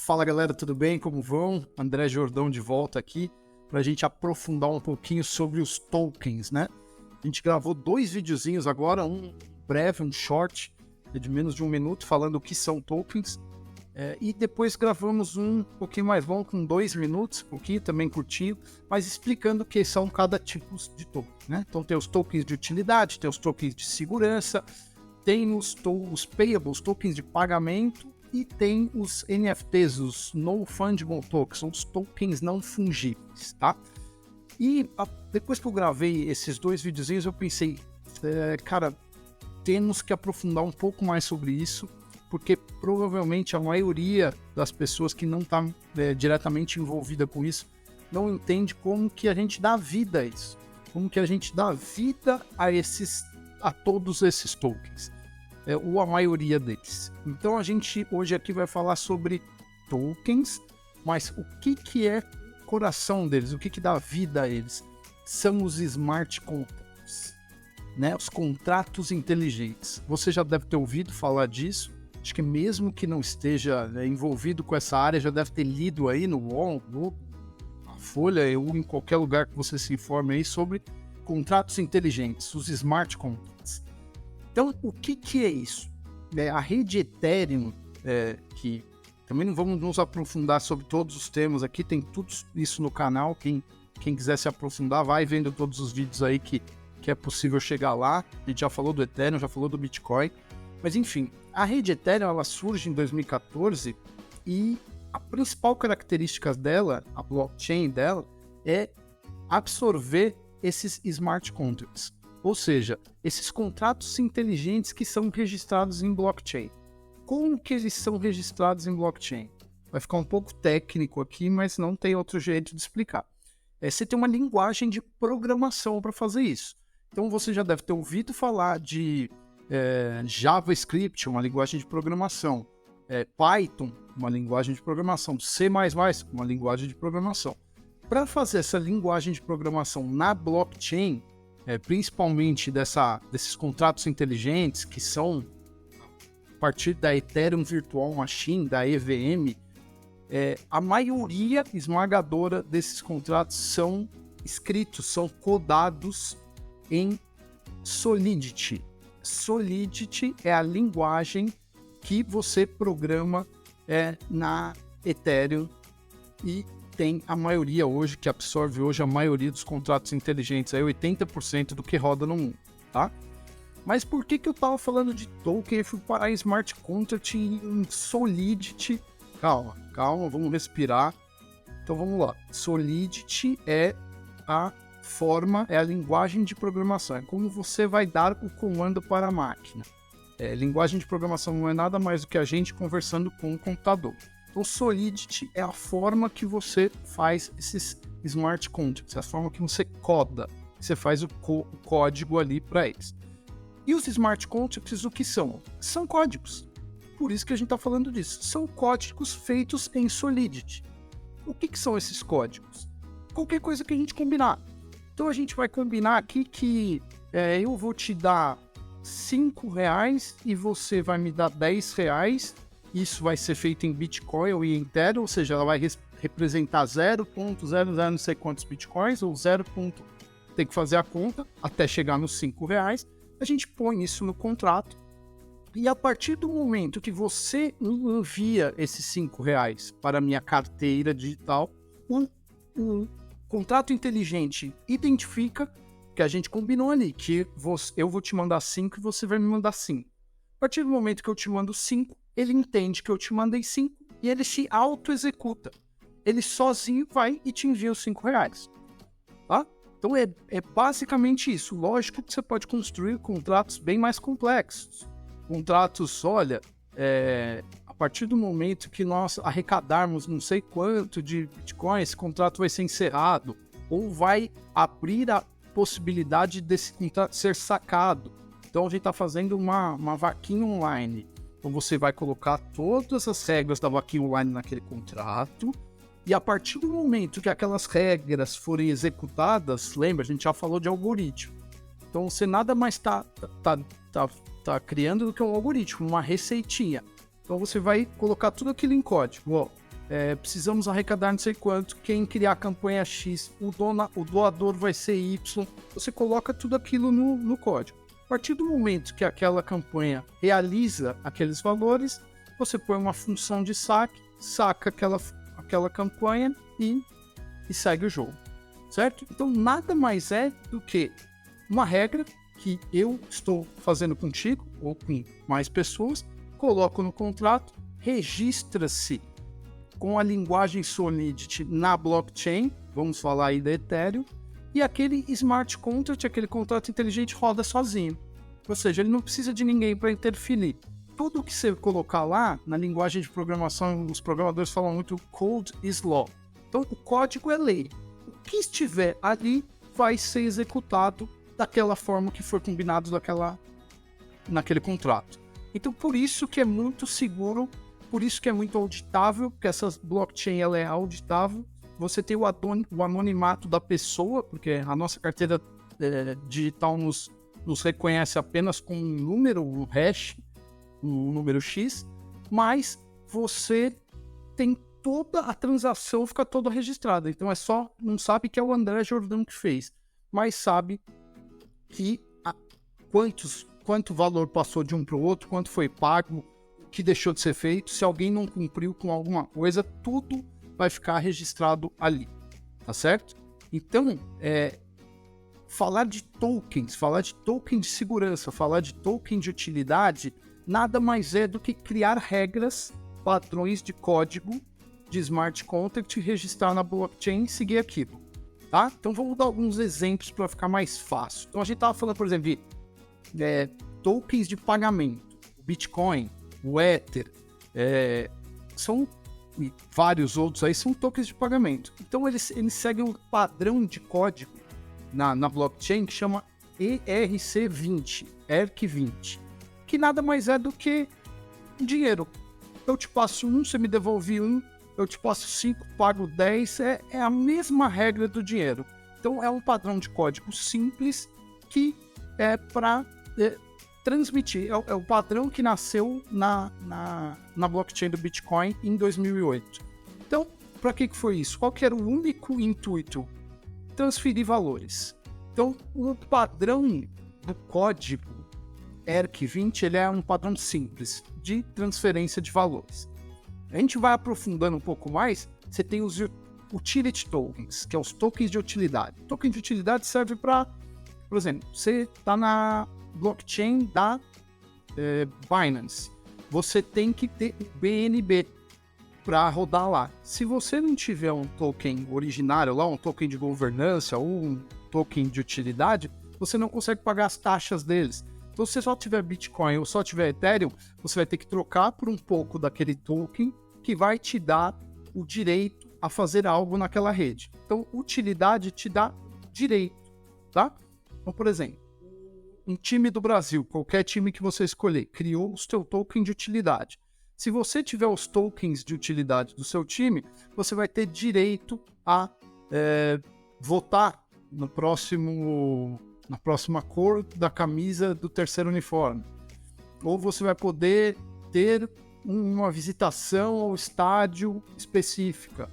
Fala galera, tudo bem? Como vão? André Jordão de volta aqui para a gente aprofundar um pouquinho sobre os tokens, né? A gente gravou 2 videozinhos agora, um breve, um short, de menos de 1 minuto, falando o que são tokens. E depois gravamos um pouquinho mais longo, com 2 minutos, um pouquinho também curtinho, mas explicando o que são cada tipo de token, né? Então tem os tokens de utilidade, tem os tokens de segurança, tem os payables, tokens de pagamento, e tem os NFTs, os Non-Fungible Tokens, são os tokens não fungíveis, tá? E depois que eu gravei esses 2 videozinhos, eu pensei, cara, temos que aprofundar um pouco mais sobre isso, porque provavelmente a maioria das pessoas que não está diretamente envolvida com isso não entende como que a gente dá vida a isso, como que a gente dá vida a todos esses tokens. Ou a maioria deles. Então a gente hoje aqui vai falar sobre tokens, mas o que é o coração deles, o que dá vida a eles? São os smart contracts, né? Os contratos inteligentes. Você já deve ter ouvido falar disso, acho que mesmo que não esteja envolvido com essa área, já deve ter lido aí no UOL, na Folha, ou em qualquer lugar que você se informe aí sobre contratos inteligentes, os smart contracts. Então, o que é isso? A rede Ethereum, que também não vamos nos aprofundar sobre todos os temas aqui, tem tudo isso no canal, quem quiser se aprofundar, vai vendo todos os vídeos aí que é possível chegar lá. A gente já falou do Ethereum, já falou do Bitcoin, mas enfim, a rede Ethereum ela surge em 2014 e a principal característica dela, a blockchain dela, é absorver esses smart contracts. Ou seja, esses contratos inteligentes que são registrados em blockchain. Como que eles são registrados em blockchain? Vai ficar um pouco técnico aqui, mas não tem outro jeito de explicar. Você tem uma linguagem de programação para fazer isso. Então você já deve ter ouvido falar de JavaScript, uma linguagem de programação, Python, uma linguagem de programação, C++, uma linguagem de programação. Para fazer essa linguagem de programação na blockchain, principalmente desses contratos inteligentes que são a partir da Ethereum Virtual Machine, da EVM, a maioria esmagadora desses contratos são escritos, são codados em Solidity. Solidity é a linguagem que você programa na Ethereum e tem a maioria hoje, que absorve hoje a maioria dos contratos inteligentes, 80% do que roda no mundo, tá? Mas por que eu tava falando de token e fui parar em smart contract em Solidity? Calma, vamos respirar. Então vamos lá. Solidity é a linguagem de programação, é como você vai dar o comando para a máquina. Linguagem de programação não é nada mais do que a gente conversando com o computador. Então, Solidity é a forma que você faz esses smart contracts, é a forma que você coda, você faz o código ali para eles. E os smart contracts, o que são? São códigos. Por isso que a gente está falando disso. São códigos feitos em Solidity. O que são esses códigos? Qualquer coisa que a gente combinar. Então, a gente vai combinar aqui que eu vou te dar R$5 e você vai me dar R$10. Isso vai ser feito em Bitcoin ou em Ethereum, ou seja, ela vai representar 0.00 não sei quantos Bitcoins, ou 0. Tem que fazer a conta até chegar nos R$5. A gente põe isso no contrato e a partir do momento que você envia esses R$5 para a minha carteira digital, o contrato inteligente identifica que a gente combinou ali, que eu vou te mandar 5 e você vai me mandar 5. A partir do momento que eu te mando 5, ele entende que eu te mandei 5 e ele se auto-executa. Ele sozinho vai e te envia os R$5. Tá? Então é basicamente isso. Lógico que você pode construir contratos bem mais complexos. Contratos, olha, a partir do momento que nós arrecadarmos não sei quanto de Bitcoin, esse contrato vai ser encerrado ou vai abrir a possibilidade desse contrato ser sacado. Então a gente está fazendo uma vaquinha online. Então você vai colocar todas as regras da vaquinha online naquele contrato e a partir do momento que aquelas regras forem executadas, lembra, a gente já falou de algoritmo. Então você nada mais está criando do que um algoritmo, uma receitinha. Então você vai colocar tudo aquilo em código. Ó, precisamos arrecadar não sei quanto, quem criar a campanha X, o doador vai ser Y, você coloca tudo aquilo no código. A partir do momento que aquela campanha realiza aqueles valores, você põe uma função de saque, saca aquela campanha e segue o jogo, certo? Então nada mais é do que uma regra que eu estou fazendo contigo ou com mais pessoas, coloco no contrato, registra-se com a linguagem Solidity na blockchain, vamos falar aí da Ethereum, e aquele smart contract, aquele contrato inteligente roda sozinho. Ou seja, ele não precisa de ninguém para interferir. Tudo que você colocar lá, na linguagem de programação, os programadores falam muito code is law. Então, o código é lei. O que estiver ali vai ser executado daquela forma que for combinado naquele contrato. Então, por isso que é muito seguro, por isso que é muito auditável, porque essa blockchain ela é auditável. Você tem o anonimato da pessoa, porque a nossa carteira digital nos reconhece apenas com um número, um hash, um número X, mas você tem toda a transação, fica toda registrada. Então não sabe que é o André Jordão que fez, mas sabe que quanto valor passou de um para o outro, quanto foi pago, o que deixou de ser feito, se alguém não cumpriu com alguma coisa, tudo vai ficar registrado ali, tá certo? Então, falar de tokens, falar de token de segurança, falar de token de utilidade, nada mais é do que criar regras, padrões de código de smart contract, registrar na blockchain e seguir aquilo, tá? Então vamos dar alguns exemplos para ficar mais fácil. Então a gente estava falando, por exemplo, de tokens de pagamento, o Bitcoin, o Ether, são e vários outros aí, são tokens de pagamento. Então eles seguem um padrão de código na blockchain que chama ERC20, ERC20, que nada mais é do que dinheiro. Eu te passo 1, você me devolve 1, eu te passo 5, pago 10, é a mesma regra do dinheiro. Então é um padrão de código simples que é para transmitir, é o padrão que nasceu na blockchain do Bitcoin em 2008. Então, para que foi isso? Qual que era o único intuito? Transferir valores. Então, o padrão do código ERC20 ele é um padrão simples de transferência de valores. A gente vai aprofundando um pouco mais, você tem os utility tokens, que é os tokens de utilidade. Token de utilidade serve para, por exemplo, você está na blockchain da Binance, você tem que ter o BNB para rodar lá. Se você não tiver um token originário lá, um token de governança ou um token de utilidade, você não consegue pagar as taxas deles. Então, se você só tiver Bitcoin ou só tiver Ethereum, você vai ter que trocar por um pouco daquele token que vai te dar o direito a fazer algo naquela rede. Então, utilidade te dá direito, tá? Então, por exemplo, um time do Brasil, qualquer time que você escolher, criou o seu token de utilidade. Se você tiver os tokens de utilidade do seu time, você vai ter direito a votar na próxima cor da camisa do terceiro uniforme. Ou você vai poder ter uma visitação ao estádio específica.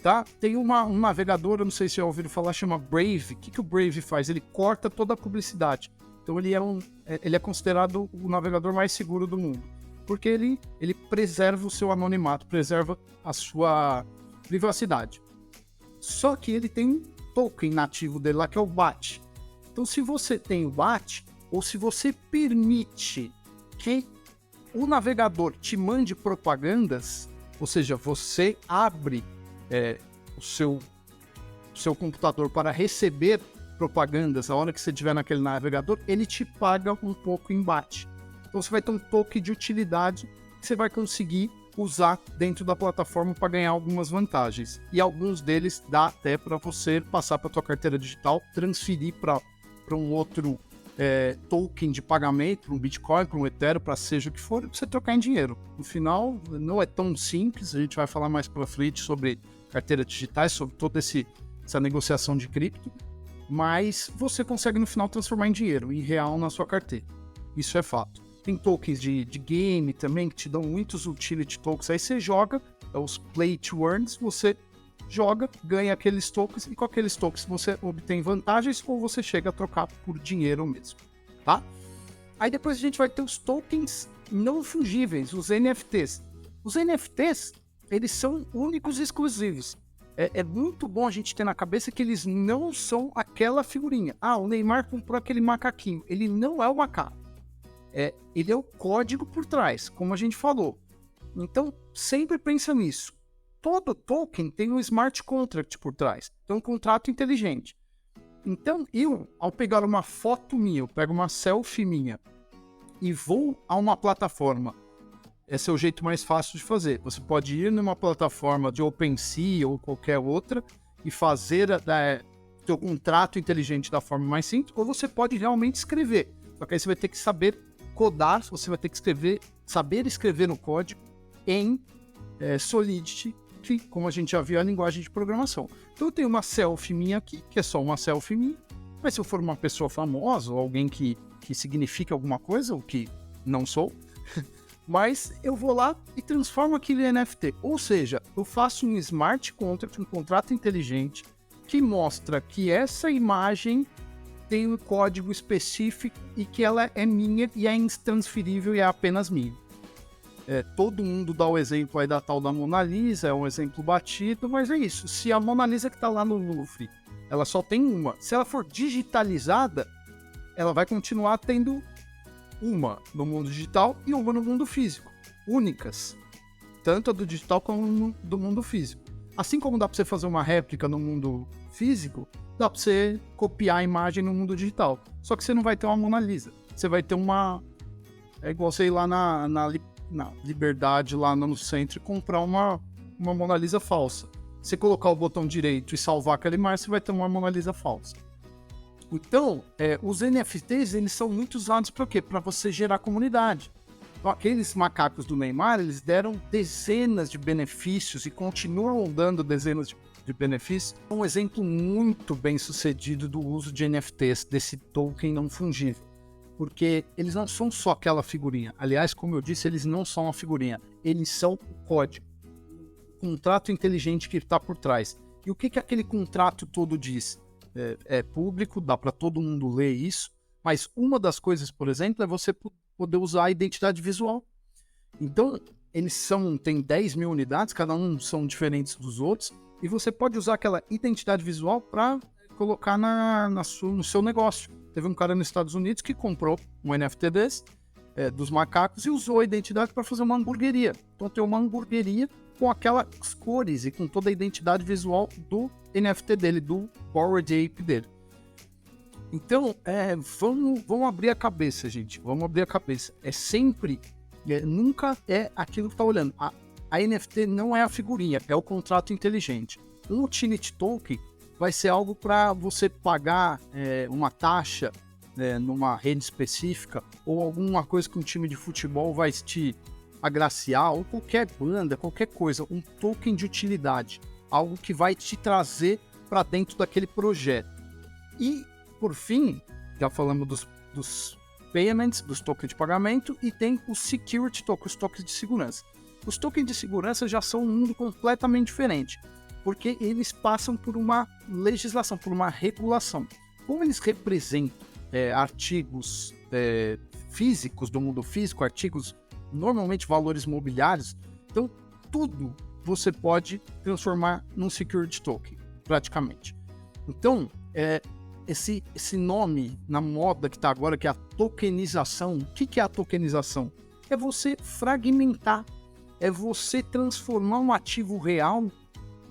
Tá? Tem um navegador, eu não sei se já ouviram falar, chama Brave. O que o Brave faz? Ele corta toda a publicidade. Então ele é considerado o navegador mais seguro do mundo. Porque ele preserva o seu anonimato, preserva a sua privacidade. Só que ele tem um token nativo dele lá, que é o BAT. Então, se você tem o BAT, ou se você permite que o navegador te mande propagandas, ou seja, você abre o seu computador para receber propagandas a hora que você estiver naquele navegador, ele te paga um pouco em BAT. Então, você vai ter um token de utilidade que você vai conseguir usar dentro da plataforma para ganhar algumas vantagens. E alguns deles dá até para você passar para a tua carteira digital, transferir para um outro token de pagamento, para um Bitcoin, para um Ethereum, para seja o que for, para você trocar em dinheiro. No final, não é tão simples, a gente vai falar mais para frente sobre carteiras digitais, sobre toda essa negociação de cripto, mas você consegue no final transformar em dinheiro, em real na sua carteira. Isso é fato. Tem tokens de game também, que te dão muitos utility tokens. Aí você joga, os play to earns, você joga, ganha aqueles tokens, e com aqueles tokens você obtém vantagens ou você chega a trocar por dinheiro mesmo, tá? Aí depois a gente vai ter os tokens não fungíveis, os NFTs. Os NFTs, eles são únicos e exclusivos. É muito bom a gente ter na cabeça que eles não são aquela figurinha. Ah, o Neymar comprou aquele macaquinho. Ele não é o macaco. Ele é o código por trás, como a gente falou. Então, sempre pensa nisso. Todo token tem um smart contract por trás. Então, um contrato inteligente. Então, ao pegar uma foto minha, eu pego uma selfie minha e vou a uma plataforma. Esse é o jeito mais fácil de fazer. Você pode ir numa plataforma de OpenSea ou qualquer outra e fazer seu contrato inteligente da forma mais simples, ou você pode realmente escrever. Só que aí você vai ter que saber codar, você vai ter que saber escrever no código em Solidity, que, como a gente já viu, é a linguagem de programação. Então eu tenho uma selfie minha aqui, que é só uma selfie minha, mas se eu for uma pessoa famosa ou alguém que significa alguma coisa, o que não sou, mas eu vou lá e transformo aquilo em NFT. Ou seja, eu faço um smart contract, um contrato inteligente, que mostra que essa imagem tem um código específico e que ela é minha e é intransferível e é apenas minha. Todo mundo dá o exemplo aí da tal da Mona Lisa, é um exemplo batido, mas é isso. Se a Mona Lisa que está lá no Louvre, ela só tem uma. Se ela for digitalizada, ela vai continuar tendo uma no mundo digital e uma no mundo físico. Únicas. Tanto a do digital como do mundo físico. Assim como dá para você fazer uma réplica no mundo físico, dá para você copiar a imagem no mundo digital. Só que você não vai ter uma Mona Lisa. Você vai ter uma... É igual você ir lá na Liberdade, lá no centro, e comprar uma Mona Lisa falsa. Você colocar o botão direito e salvar aquela imagem, você vai ter uma Mona Lisa falsa. Então, os NFTs, eles são muito usados para quê? Para você gerar comunidade. Então, aqueles macacos do Neymar, eles deram dezenas de benefícios e continuam dando dezenas de benefícios. É um exemplo muito bem sucedido do uso de NFTs, desse token não fungível. Porque eles não são só aquela figurinha. Aliás, como eu disse, eles não são uma figurinha. Eles são o código. O contrato inteligente que está por trás. E o que aquele contrato todo diz? É público, dá para todo mundo ler isso. Mas uma das coisas, por exemplo, é você poder usar a identidade visual. Então, eles têm 10 mil unidades, cada um são diferentes dos outros. E você pode usar aquela identidade visual para colocar no seu negócio. Teve um cara nos Estados Unidos que comprou um NFT desse, dos macacos, e usou a identidade para fazer uma hamburgueria. Então tem uma hamburgueria com aquelas cores e com toda a identidade visual do NFT dele, do Bored Ape dele. Então, vamos abrir a cabeça, gente. Vamos abrir a cabeça. Nunca é aquilo que está olhando. A NFT não é a figurinha, é o contrato inteligente. Um Utility Token vai ser algo para você pagar uma taxa numa rede específica, ou alguma coisa que um time de futebol vai te agraciar, ou qualquer banda, qualquer coisa, um token de utilidade, algo que vai te trazer para dentro daquele projeto. E, por fim, já falamos dos payments, dos tokens de pagamento, e tem os security tokens, os tokens de segurança. Os tokens de segurança já são um mundo completamente diferente, porque eles passam por uma legislação, por uma regulação. Como eles representam artigos físicos do mundo físico, artigos normalmente valores mobiliários, então tudo você pode transformar num security token, praticamente. Então, esse nome na moda que está agora, que é a tokenização. O que é a tokenização? É você fragmentar, é você transformar um ativo real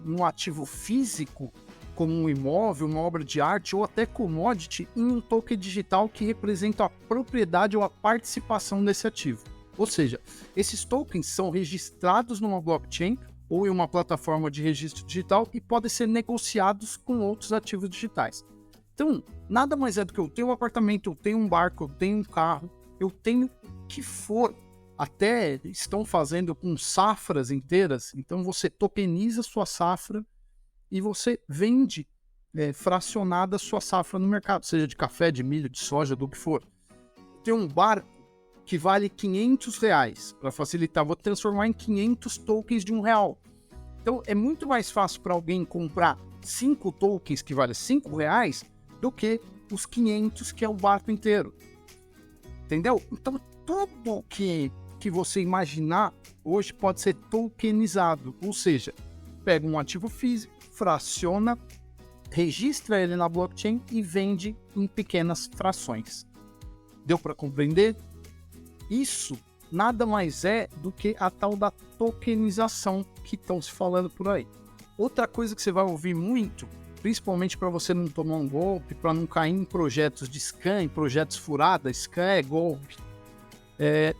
num ativo físico, como um imóvel, uma obra de arte ou até commodity, em um token digital que representa a propriedade ou a participação desse ativo. Ou seja, esses tokens são registrados numa blockchain ou em uma plataforma de registro digital e podem ser negociados com outros ativos digitais. Então, nada mais é do que eu tenho um apartamento, eu tenho um barco, eu tenho um carro, eu tenho o que for. Até estão fazendo com safras inteiras, então você tokeniza sua safra e você vende fracionada a sua safra no mercado, seja de café, de milho, de soja, do que for. Tem um barco que vale R$500, para facilitar, vou transformar em 500 tokens de R$1. Então, é muito mais fácil para alguém comprar 5 tokens que valem R$5 do que os 500 que é o barco inteiro. Entendeu? Então, tudo que você imaginar hoje pode ser tokenizado. Ou seja, pega um ativo físico, fraciona, registra ele na blockchain e vende em pequenas frações. Deu para compreender? Isso nada mais é do que a tal da tokenização que estão se falando por aí. Outra coisa que você vai ouvir muito, principalmente para você não tomar um golpe, para não cair em projetos de scam, em projetos furados, scam é golpe,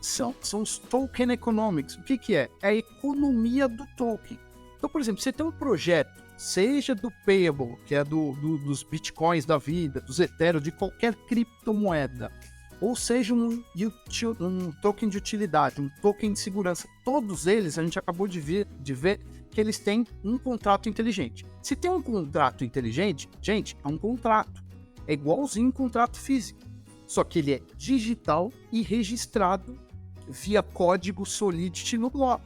são os token economics. O que é? É a economia do token. Então, por exemplo, você tem um projeto, seja do Payable, que é dos bitcoins da vida, dos Ethereum, de qualquer criptomoeda, ou seja um token de utilidade, um token de segurança, todos eles a gente acabou de ver que eles têm um contrato inteligente. Se tem um contrato inteligente, gente, é um contrato. É igualzinho um contrato físico. Só que ele é digital e registrado via código Solidity no bloco.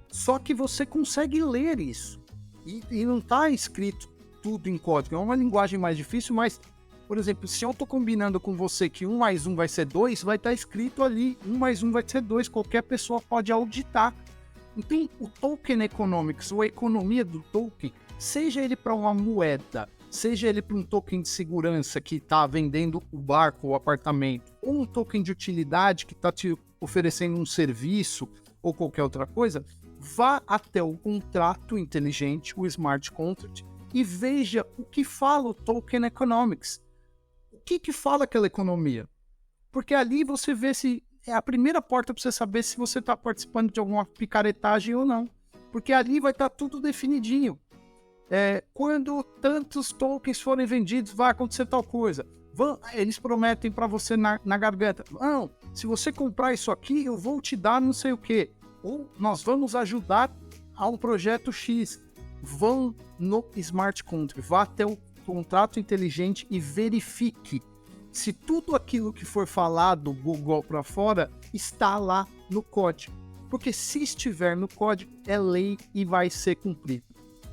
Só que você consegue ler isso. E não está escrito tudo em código. É uma linguagem mais difícil, mas, por exemplo, se eu estou combinando com você que 1 mais 1 vai ser 2, vai estar escrito ali, 1 mais 1 vai ser 2. Qualquer pessoa pode auditar. Então, o token economics, ou a economia do token, seja ele para uma moeda, seja ele para um token de segurança que está vendendo o barco ou o apartamento, ou um token de utilidade que está te oferecendo um serviço ou qualquer outra coisa, vá até o contrato inteligente, o smart contract, e veja o que fala o token economics. O que fala aquela economia? Porque ali você vê se é a primeira porta para você saber se você está participando de alguma picaretagem ou não. Porque ali vai estar tudo definidinho. Quando tantos tokens forem vendidos, vai acontecer tal coisa. Eles prometem para você na garganta. Não, se você comprar isso aqui, eu vou te dar não sei o quê. Ou nós vamos ajudar a um projeto X. Vão no smart contract, vá até o contrato inteligente e verifique se tudo aquilo que for falado Google para fora está lá no código. Porque se estiver no código, é lei e vai ser cumprido.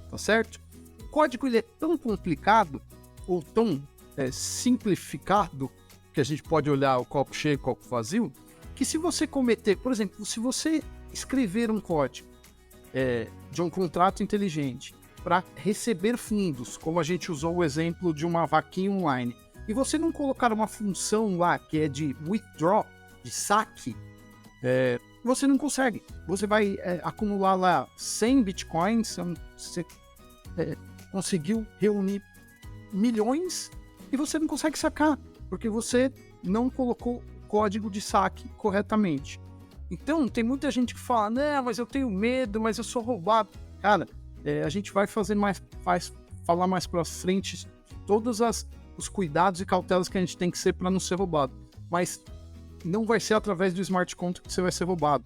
Tá certo? O código ele é tão complicado ou tão simplificado que a gente pode olhar o copo cheio e o copo vazio, que se você cometer, por exemplo, se você escrever um código de um contrato inteligente para receber fundos, como a gente usou o exemplo de uma vaquinha online, e você não colocar uma função lá que é de withdraw, de saque, você não consegue. Você vai acumular lá 100 bitcoins, você conseguiu reunir milhões e você não consegue sacar, porque você não colocou o código de saque corretamente. Então, tem muita gente que fala, não, mas eu tenho medo, mas eu sou roubado. Cara, a gente vai falar mais pra frente todos os cuidados e cautelas que a gente tem que ser para não ser roubado. Mas não vai ser através do smart contract que você vai ser roubado.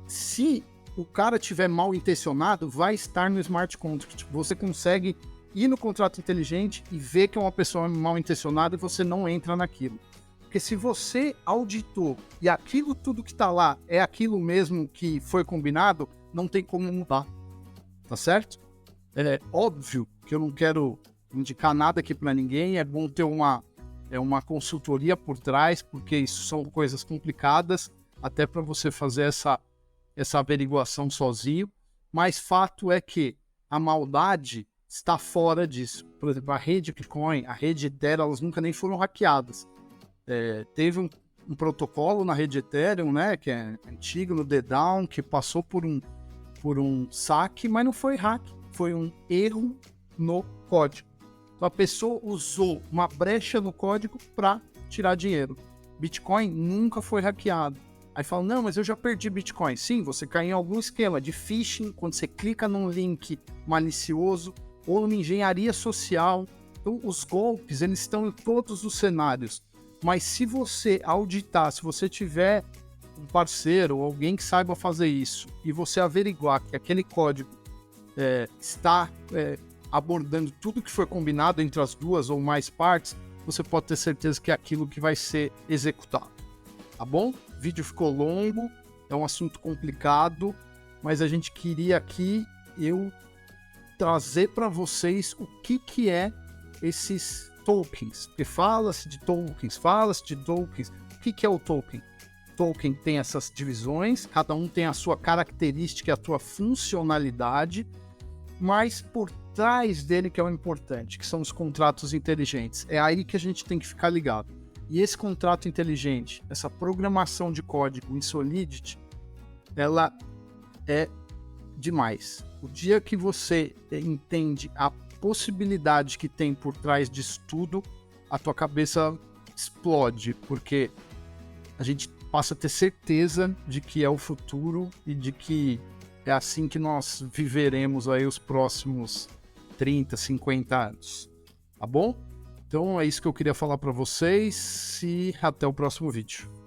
Se o cara tiver mal intencionado, vai estar no smart contract. Você consegue ir no contrato inteligente e ver que é uma pessoa mal intencionada e você não entra naquilo. Porque se você auditou e aquilo tudo que está lá é aquilo mesmo que foi combinado, não tem como mudar. Tá certo? É óbvio que eu não quero indicar nada aqui para ninguém, é bom ter uma consultoria por trás, porque isso são coisas complicadas, até para você fazer essa averiguação sozinho, mas fato é que a maldade está fora disso. Por exemplo, a rede Bitcoin, a rede Ethereum, elas nunca nem foram hackeadas. Teve um protocolo na rede Ethereum, né, que é antigo, no DDown, que passou por um saque, mas não foi hack, foi um erro no código. Então a pessoa usou uma brecha no código para tirar dinheiro. Bitcoin nunca foi hackeado. Aí fala, não, mas eu já perdi Bitcoin. Sim, você cai em algum esquema de phishing, quando você clica num link malicioso, ou numa engenharia social. Então os golpes, eles estão em todos os cenários. Mas se você auditar, se você tiver um parceiro ou alguém que saiba fazer isso, e você averiguar que aquele código está abordando tudo que foi combinado entre as duas ou mais partes, você pode ter certeza que é aquilo que vai ser executado. Tá bom? O vídeo ficou longo, é um assunto complicado, mas a gente queria aqui eu trazer para vocês o que é esses tokens. Porque fala-se de tokens. O que é o token? Token tem essas divisões, cada um tem a sua característica, a sua funcionalidade, mas por trás dele que é o importante, que são os contratos inteligentes. É aí que a gente tem que ficar ligado. E esse contrato inteligente, essa programação de código em Solidity, ela é demais. O dia que você entende a possibilidade que tem por trás disso tudo, a tua cabeça explode, porque a gente passa a ter certeza de que é o futuro e de que é assim que nós viveremos aí os próximos 30, 50 anos. Tá bom? Então é isso que eu queria falar para vocês e até o próximo vídeo.